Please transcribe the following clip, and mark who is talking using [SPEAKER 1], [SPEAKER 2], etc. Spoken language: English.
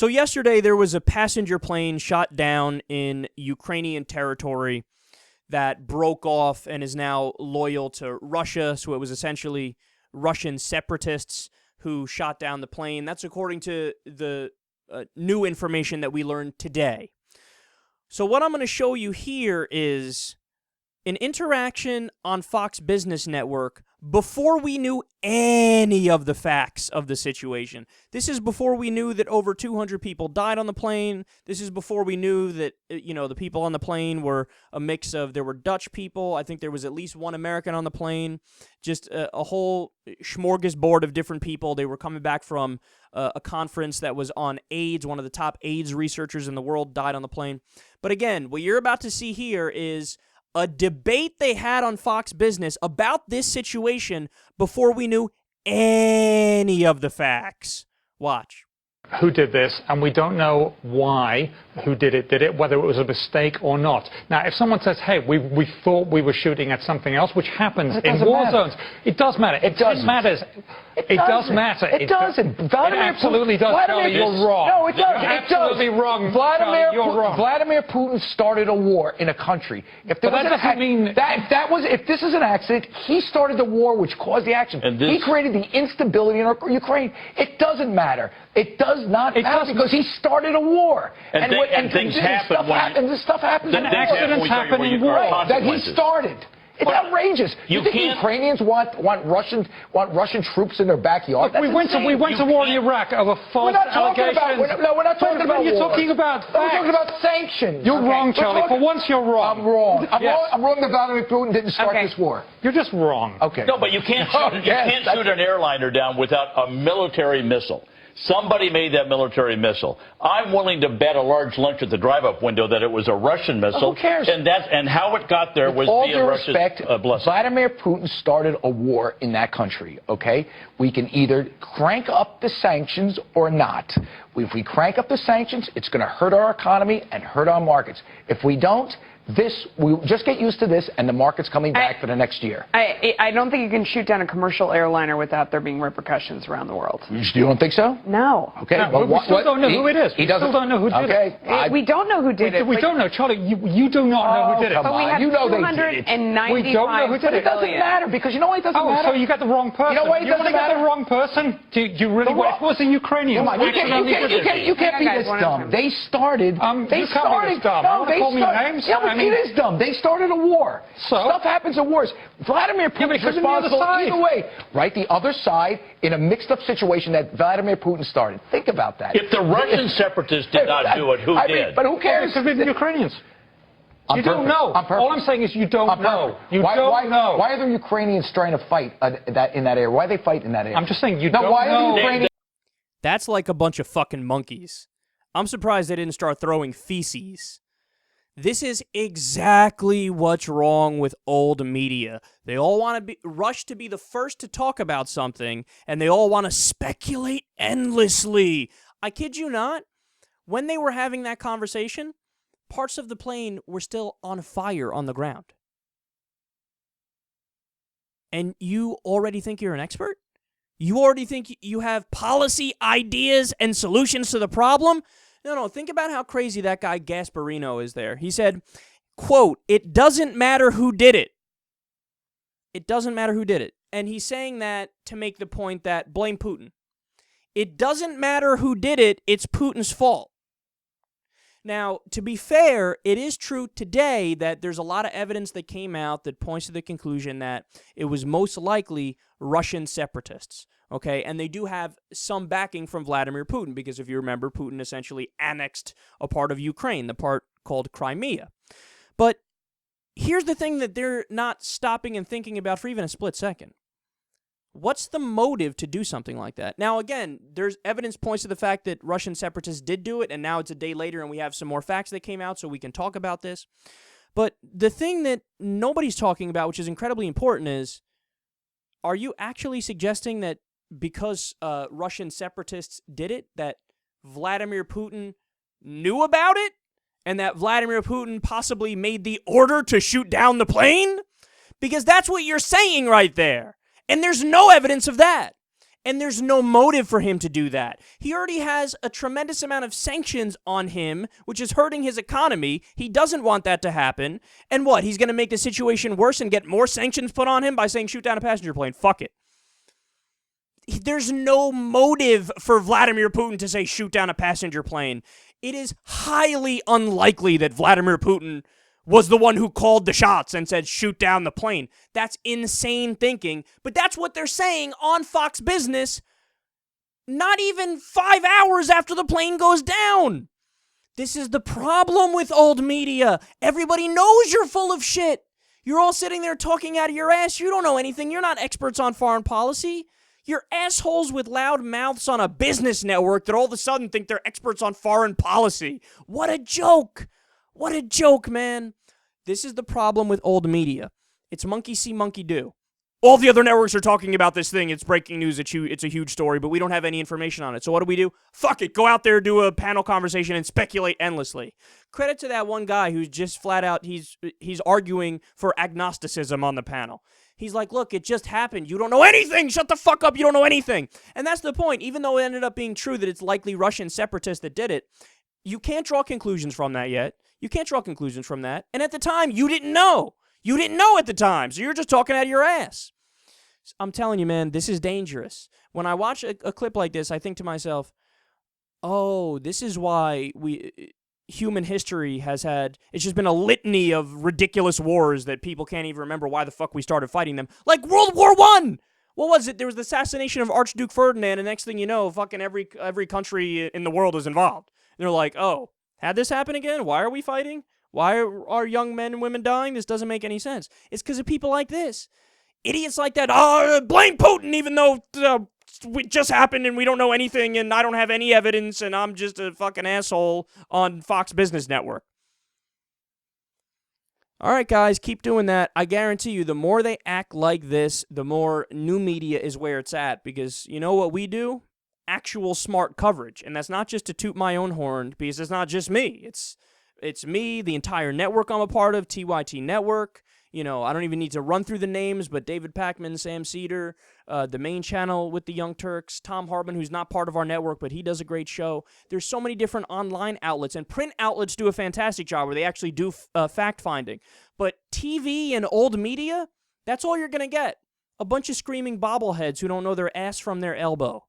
[SPEAKER 1] So yesterday there was a passenger plane shot down in Ukrainian territory that broke off and is now loyal to Russia. So it was essentially Russian separatists who shot down the plane. That's according to the new information that we learned today. So what I'm going to show you here is an interaction on Fox Business Network before we knew any of the facts of the situation. This is before we knew that over 200 people died on the plane. This is before we knew that, the people on the plane were a mix of, there were Dutch people. I think there was at least one American on the plane. Just a whole smorgasbord of different people. They were coming back from a conference that was on AIDS. One of the top AIDS researchers in the world died on the plane. But again, what you're about to see here is a debate they had on Fox Business about this situation before we knew any of the facts. Watch.
[SPEAKER 2] Who did this, and we don't know why, who did it, whether it was a mistake or not. Now, if someone says, hey, we thought we were shooting at something else, which happens in war zones, it does matter. It matters. It does matter.
[SPEAKER 3] It doesn't.
[SPEAKER 2] It absolutely does. Charlie, you're wrong.
[SPEAKER 3] No, it doesn't.
[SPEAKER 2] You're absolutely wrong. You're wrong.
[SPEAKER 3] Vladimir Putin started a war in a country. If there
[SPEAKER 2] but that doesn't mean
[SPEAKER 3] if this is an accident, he started the war which caused the action. He created the instability in Ukraine. It doesn't matter. It does not matter because he started a war.
[SPEAKER 4] And things happen.
[SPEAKER 3] This stuff happens in
[SPEAKER 2] accidents happen in war.
[SPEAKER 3] Right, that he started. It's outrageous. You think Ukrainians want Russian troops in their backyard?
[SPEAKER 2] We went to war in Iraq over false allegations.
[SPEAKER 3] We're not talking about
[SPEAKER 2] You're talking about facts.
[SPEAKER 3] We're talking about sanctions.
[SPEAKER 2] You're wrong, Charlie. For once, you're wrong.
[SPEAKER 3] I'm wrong. I'm wrong that Vladimir Putin didn't start this war.
[SPEAKER 2] You're just wrong.
[SPEAKER 3] Okay.
[SPEAKER 4] No, but you can't shoot an airliner down without a military missile. Somebody made that military missile. I'm willing to bet a large lunch at the drive-up window that it was a Russian missile.
[SPEAKER 3] Who cares?
[SPEAKER 4] And how it got there was via Russia's blessing.
[SPEAKER 3] Vladimir Putin started a war in that country, okay? We can either crank up the sanctions or not. If we crank up the sanctions, it's going to hurt our economy and hurt our markets. If we don't, we'll just get used to this, and the market's coming back for the next year.
[SPEAKER 5] I don't think you can shoot down a commercial airliner without there being repercussions around the world.
[SPEAKER 3] You don't think so?
[SPEAKER 5] No.
[SPEAKER 3] Okay.
[SPEAKER 2] No, well, we still don't know who it is. We still don't know who did
[SPEAKER 3] it.
[SPEAKER 5] We don't know who did it.
[SPEAKER 2] We don't know, Charlie. You do not know who did it.
[SPEAKER 5] But we have
[SPEAKER 3] you know they did it.
[SPEAKER 5] We don't know who did it.
[SPEAKER 3] But it doesn't matter because you know why it doesn't matter?
[SPEAKER 2] So you got the wrong person.
[SPEAKER 3] You know why it doesn't matter?
[SPEAKER 2] You the wrong person? Do you really want? It was a Ukrainian.
[SPEAKER 3] Come on, you can't be this dumb. They started.
[SPEAKER 2] You can't be this dumb.
[SPEAKER 3] No, they
[SPEAKER 2] call me names.
[SPEAKER 3] Yeah, but it is dumb. They started a war.
[SPEAKER 2] So?
[SPEAKER 3] Stuff happens in wars. Vladimir Putin is responsible either way. Right? The other side in a mixed-up situation that Vladimir Putin started. Think about that.
[SPEAKER 4] If the Russian separatists did not do it, who did?
[SPEAKER 3] But who cares?
[SPEAKER 2] It could be the Ukrainians. You don't know. All I'm saying is you don't know. You don't know.
[SPEAKER 3] Why are the Ukrainians trying to fight in that area? Why are they fighting in that area?
[SPEAKER 2] I'm just saying you don't know.
[SPEAKER 3] Why are the Ukrainians...
[SPEAKER 1] That's like a bunch of fucking monkeys. I'm surprised they didn't start throwing feces. This is exactly what's wrong with old media. They all want to rush to be the first to talk about something, and they all want to speculate endlessly. I kid you not. When they were having that conversation, parts of the plane were still on fire on the ground. And you already think you're an expert? You already think you have policy ideas and solutions to the problem? No, think about how crazy that guy Gasparino is there. He said, quote, "It doesn't matter who did it. It doesn't matter who did it." And he's saying that to make the point that blame Putin. It doesn't matter who did it, it's Putin's fault. Now, to be fair, it is true today that there's a lot of evidence that came out that points to the conclusion that it was most likely Russian separatists. Okay, and they do have some backing from Vladimir Putin, because if you remember, Putin essentially annexed a part of Ukraine, the part called Crimea. But here's the thing that they're not stopping and thinking about for even a split second. What's the motive to do something like that? Now, again, there's evidence points to the fact that Russian separatists did do it, and now it's a day later and we have some more facts that came out, so we can talk about this. But the thing that nobody's talking about, which is incredibly important, is, are you actually suggesting that because Russian separatists did it, that Vladimir Putin knew about it, and that Vladimir Putin possibly made the order to shoot down the plane? Because that's what you're saying right there. And there's no evidence of that. And there's no motive for him to do that. He already has a tremendous amount of sanctions on him, which is hurting his economy. He doesn't want that to happen. And what? He's going to make the situation worse and get more sanctions put on him by saying shoot down a passenger plane. Fuck it. There's no motive for Vladimir Putin to say shoot down a passenger plane. It is highly unlikely that Vladimir Putin was the one who called the shots and said, shoot down the plane. That's insane thinking, but that's what they're saying on Fox Business not even 5 hours after the plane goes down. This is the problem with old media. Everybody knows you're full of shit. You're all sitting there talking out of your ass. You don't know anything. You're not experts on foreign policy. You're assholes with loud mouths on a business network that all of a sudden think they're experts on foreign policy. What a joke. What a joke, man. This is the problem with old media. It's monkey see, monkey do. All the other networks are talking about this thing. It's breaking news. It's a huge story, but we don't have any information on it. So what do? Fuck it. Go out there, do a panel conversation, and speculate endlessly. Credit to that one guy who's just flat out, he's arguing for agnosticism on the panel. He's like, look, it just happened. You don't know anything. Shut the fuck up. You don't know anything. And that's the point. Even though it ended up being true that it's likely Russian separatists that did it, you can't draw conclusions from that yet. You can't draw conclusions from that. And at the time, you didn't know. You didn't know at the time, so you're just talking out of your ass. I'm telling you, man, this is dangerous. When I watch a clip like this, I think to myself, oh, this is why human history has had, it's just been a litany of ridiculous wars that people can't even remember why the fuck we started fighting them. Like World War I! What was it? There was the assassination of Archduke Ferdinand, and next thing you know, fucking every country in the world is involved. And they're like, oh, had this happen again? Why are we fighting? Why are young men and women dying? This doesn't make any sense. It's because of people like this. Idiots like that. Oh, blame Putin even though it just happened and we don't know anything and I don't have any evidence and I'm just a fucking asshole on Fox Business Network. All right, guys, keep doing that. I guarantee you the more they act like this, the more new media is where it's at because you know what we do? Actual smart coverage. And that's not just to toot my own horn because it's not just me. It's me, the entire network I'm a part of, TYT Network. You know, I don't even need to run through the names, but David Pakman, Sam Cedar, the main channel with the Young Turks, Tom Harbin, who's not part of our network, but he does a great show. There's so many different online outlets, and print outlets do a fantastic job where they actually do fact-finding. But TV and old media, that's all you're going to get. A bunch of screaming bobbleheads who don't know their ass from their elbow.